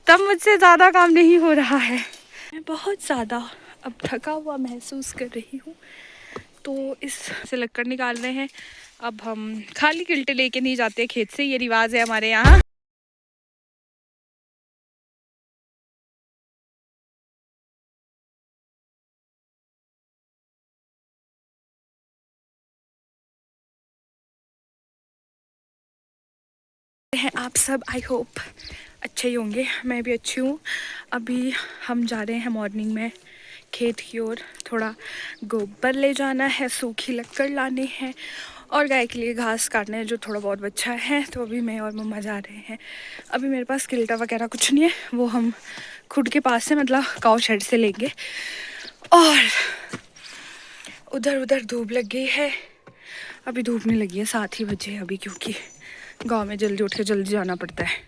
तब मुझसे ज़्यादा काम नहीं हो रहा है। मैं बहुत ज़्यादा अब थका हुआ महसूस कर रही हूँ, तो इस से लक्कड़ निकाल रहे हैं। अब हम खाली किल्टे लेके नहीं जाते खेत से, ये रिवाज है हमारे यहाँ। हैं आप सब, आई होप अच्छे ही होंगे, मैं भी अच्छी हूँ। अभी हम जा रहे हैं मॉर्निंग में खेत की ओर। थोड़ा गोबर ले जाना है, सूखी लकड़ लाने हैं और गाय के लिए घास काटना है जो थोड़ा बहुत बचा है। तो अभी मैं और मम्मा जा रहे हैं। अभी मेरे पास किल्टा वगैरह कुछ नहीं है, वो हम खुद के पास से मतलब काऊ शेड से लेंगे। और उधर उधर धूप लग गई है, अभी धूप नहीं लगी है 7 ही बजे अभी, क्योंकि गांव में जल्दी उठ के जल्दी जाना पड़ता है।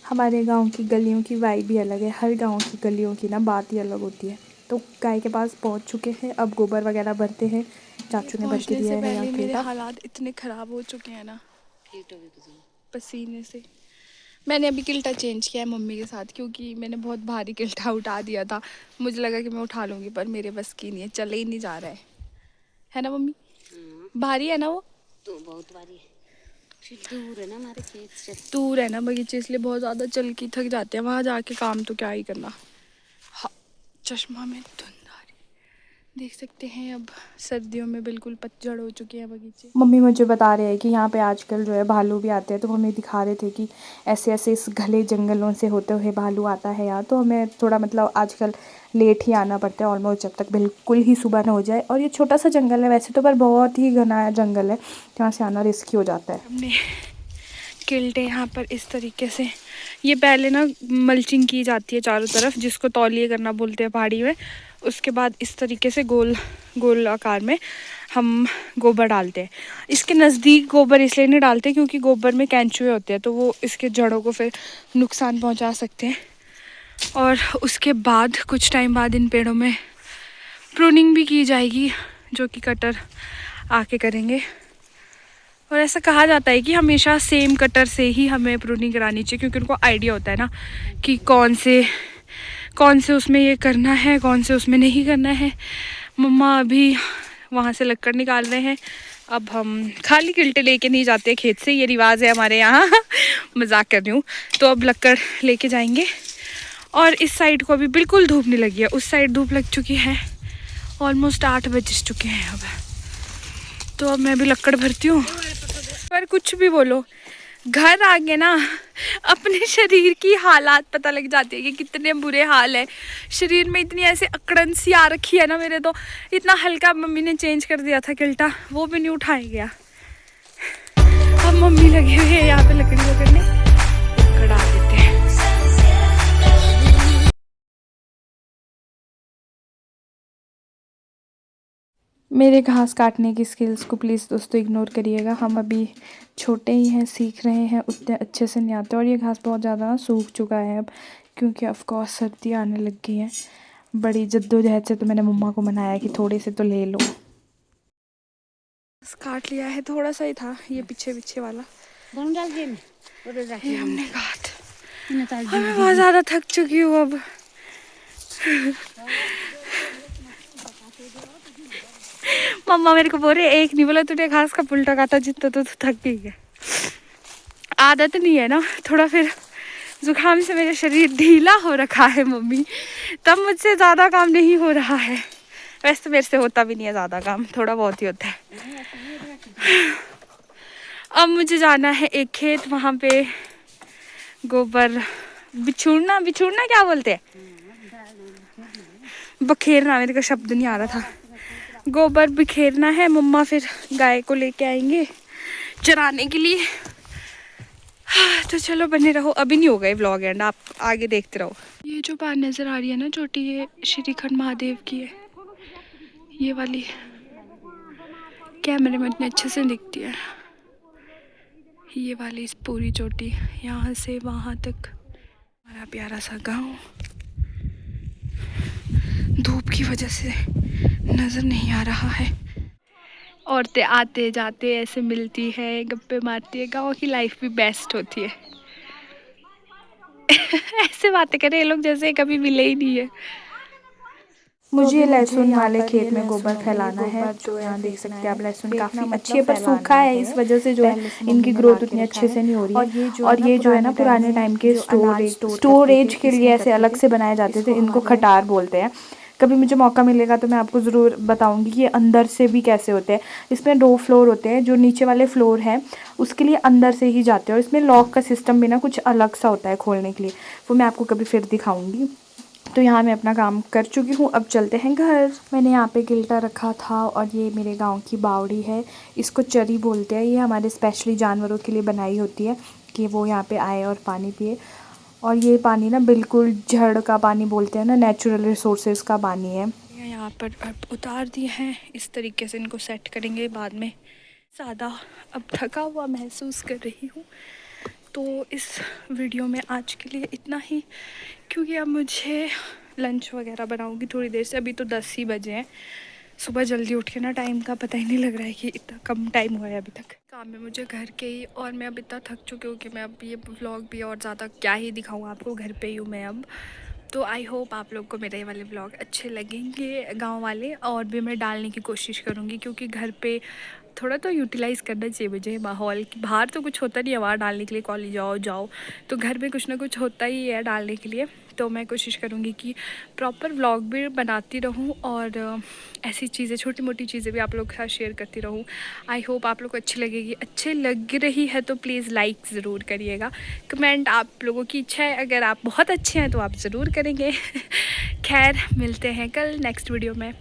हमारे गांव की गलियों की वाइब भी अलग है, हर गांव की गलियों की ना बात ही अलग होती है। तो गाय के पास पहुंच चुके हैं, अब गोबर वगैरह भरते हैं। चाचू ने भर के दिया है यहाँ मेरे हालात इतने ख़राब हो चुके हैं ना पसीने से। मैंने अभी किल्टा चेंज किया है मम्मी के साथ, क्योंकि मैंने बहुत भारी किल्टा उठा दिया था। मुझे लगा कि मैं उठा लूँगी, पर मेरे बस की नहीं है, चले ही नहीं जा रहा है ना मम्मी? भारी है ना वो? तो बहुत भारी है, दूर है ना हमारे खेत से, दूर है ना बगीचे, इसलिए बहुत ज़्यादा चल के थक जाते हैं। वहाँ जाके काम तो क्या ही करना। हाँ, चश्मा में धुंध आ रही, देख सकते हैं। अब सर्दियों में बिल्कुल पतझड़ हो चुके हैं बगीचे। मम्मी मुझे बता रहे हैं कि यहाँ पे आजकल जो है भालू भी आते हैं, तो हमें दिखा रहे थे कि ऐसे ऐसे इस घने जंगलों से होते हुए भालू आता है यहाँ। तो हमें थोड़ा मतलब आजकल लेट ही आना पड़ता है, ऑलमोस्ट जब तक बिल्कुल ही सुबह ना हो जाए। और ये छोटा सा जंगल है वैसे तो, पर बहुत ही घना जंगल है, यहाँ से आना रिस्की हो जाता है। हमने किल्टे यहाँ पर इस तरीके से, ये पहले ना मल्चिंग की जाती है चारों तरफ, जिसको तौलिए करना बोलते हैं पहाड़ी में। उसके बाद इस तरीके से गोल गोल आकार में हम गोबर डालते हैं। इसके नज़दीक गोबर इसलिए नहीं डालते क्योंकि गोबर में केंचुए होते हैं, तो वो इसके जड़ों को फिर नुकसान पहुंचा सकते हैं। और उसके बाद कुछ टाइम बाद इन पेड़ों में प्रूनिंग भी की जाएगी, जो कि कटर आके करेंगे। और ऐसा कहा जाता है कि हमेशा सेम कटर से ही हमें प्रूनिंग करानी चाहिए, क्योंकि उनको आइडिया होता है ना कि कौन से उसमें ये करना है, कौन से उसमें नहीं करना है। मम्मा अभी वहाँ से लकड़ निकाल रहे हैं। अब हम खाली किल्टे लेके नहीं जाते खेत से, ये रिवाज है हमारे यहाँ। मजाक कर रही हूँ। तो अब लकड़ लेके जाएंगे। और इस साइड को अभी बिल्कुल धूप नहीं लगी है, उस साइड धूप लग चुकी है। ऑलमोस्ट 8 बज चुके हैं अब। तो अब मैं भी लकड़ भरती हूँ। पर कुछ भी बोलो, घर आके ना अपने शरीर की हालात पता लग जाती है कि कितने बुरे हाल है। शरीर में इतनी ऐसे अकड़न सी आ रखी है ना मेरे, तो इतना हल्का मम्मी ने चेंज कर दिया था किल्टा, वो भी नहीं उठाया गया। अब मम्मी लगी हुई है यहाँ पे लकड़ी पकड़ने, लकड़ आ देते हैं। मेरे घास काटने की स्किल्स को प्लीज़ दोस्तों इग्नोर करिएगा। हम अभी छोटे ही हैं, सीख रहे हैं, उतने अच्छे से नहीं आते। और ये घास बहुत ज़्यादा सूख चुका है अब, क्योंकि ऑफ कोर्स सर्दी आने लग गई है। बड़ी जद्दोजहद से तो मैंने मम्मा को मनाया कि थोड़े से तो ले लो। काट लिया है, थोड़ा सा ही था ये पीछे पीछे वाला, ये हमने काट। मैं बहुत ज़्यादा थक चुकी हूँ अब। मम्मा मेरे को बोल रहे एक नहीं बोला तूने घास का पुल्टा काटा जितना, तो थक गई है। आदत नहीं है ना, थोड़ा फिर जुकाम से मेरा शरीर ढीला हो रखा है मम्मी, तब मुझसे ज़्यादा काम नहीं हो रहा है। वैसे तो मेरे से होता भी नहीं है ज़्यादा काम, थोड़ा बहुत ही होता है। अब मुझे जाना है एक खेत, वहाँ पे गोबर बिछूड़ना, बिछूड़ना क्या बोलते हैं, बखेरना, मेरे को शब्द नहीं आ रहा था। गोबर बिखेरना है। मम्मा फिर गाय को लेके आएंगे चराने के लिए। तो चलो बने रहो, अभी नहीं होगा ये व्लॉग एंड, आप आगे देखते रहो। ये जो बात नज़र आ रही है ना चोटी, ये श्रीखंड महादेव की है। ये वाली कैमरे में इतने अच्छे से दिखती है। ये वाली इस पूरी चोटी, यहाँ से वहाँ तक हमारा प्यारा सा गांव। धूप की वजह से नज़र नहीं आ रहा है। औरतें आते जाते ऐसे मिलती है, गप्पे मारती है। गांव की लाइफ भी बेस्ट होती है। ऐसे बातें करें ये लोग जैसे कभी मिले ही नहीं है। मुझे लहसुन वाले खेत में गोबर फैलाना है, तो यहाँ देख सकते हैं आप लहसुन काफ़ी अच्छी है, पर सूखा है इस वजह से जो है इनकी ग्रोथ उतनी अच्छे से नहीं हो रही है। और ये जो है ना पुराने टाइम के स्टोरेज के लिए ऐसे अलग से बनाए जाते थे, इनको खटार बोलते हैं। कभी मुझे मौका मिलेगा तो मैं आपको ज़रूर बताऊंगी कि ये अंदर से भी कैसे होते हैं। इसमें 2 फ्लोर होते हैं, जो नीचे वाले फ्लोर हैं उसके लिए अंदर से ही जाते हैं, और इसमें लॉक का सिस्टम भी ना कुछ अलग सा होता है खोलने के लिए, वो मैं आपको कभी फिर दिखाऊंगी। तो यहाँ मैं अपना काम कर चुकी हूँ, अब चलते हैं घर। मैंने यहाँ पे गिल्टा रखा था, और ये मेरे गांव की बावड़ी है, इसको चरी बोलते हैं। ये हमारे स्पेशली जानवरों के लिए बनाई होती है कि वो यहाँ पे आए और पानी पिए। और ये पानी ना बिल्कुल झड़ का पानी बोलते हैं ना, नेचुरल रिसोर्सेज का पानी है। यहाँ पर अब उतार दिए हैं, इस तरीके से इनको सेट करेंगे बाद में। ज़्यादा अब थका हुआ महसूस कर रही हूँ, तो इस वीडियो में आज के लिए इतना ही, क्योंकि अब मुझे लंच वगैरह बनाऊंगी थोड़ी देर से। अभी तो 10 ही बजे हैं, सुबह जल्दी उठ के ना टाइम का पता ही नहीं लग रहा है कि इतना कम टाइम हुआ है अभी तक। काम में मुझे घर के ही, और मैं अब इतना थक चुकी हूँ कि मैं अब ये व्लॉग भी और ज़्यादा क्या ही दिखाऊँ आपको, घर पे ही हूँ मैं अब। तो आई होप आप लोग को मेरे वाले व्लॉग अच्छे लगेंगे गांव वाले, और भी मैं डालने की कोशिश करूँगी, क्योंकि घर पे थोड़ा तो यूटिलाइज़ करना चाहिए मुझे माहौल की। बाहर तो कुछ होता नहीं है वहाँ डालने के लिए, कॉलेज जाओ, तो घर में कुछ ना कुछ होता ही है डालने के लिए। तो मैं कोशिश करूँगी कि प्रॉपर व्लॉग भी बनाती रहूँ, और ऐसी चीज़ें, छोटी मोटी चीज़ें भी आप लोग के साथ शेयर करती रहूँ। आई होप आप लोग को अच्छी लगेगी। अच्छी लग रही है तो प्लीज़ लाइक ज़रूर करिएगा। कमेंट आप लोगों की इच्छा है, अगर आप बहुत अच्छे हैं तो आप ज़रूर करेंगे। खैर, मिलते हैं कल नेक्स्ट वीडियो में।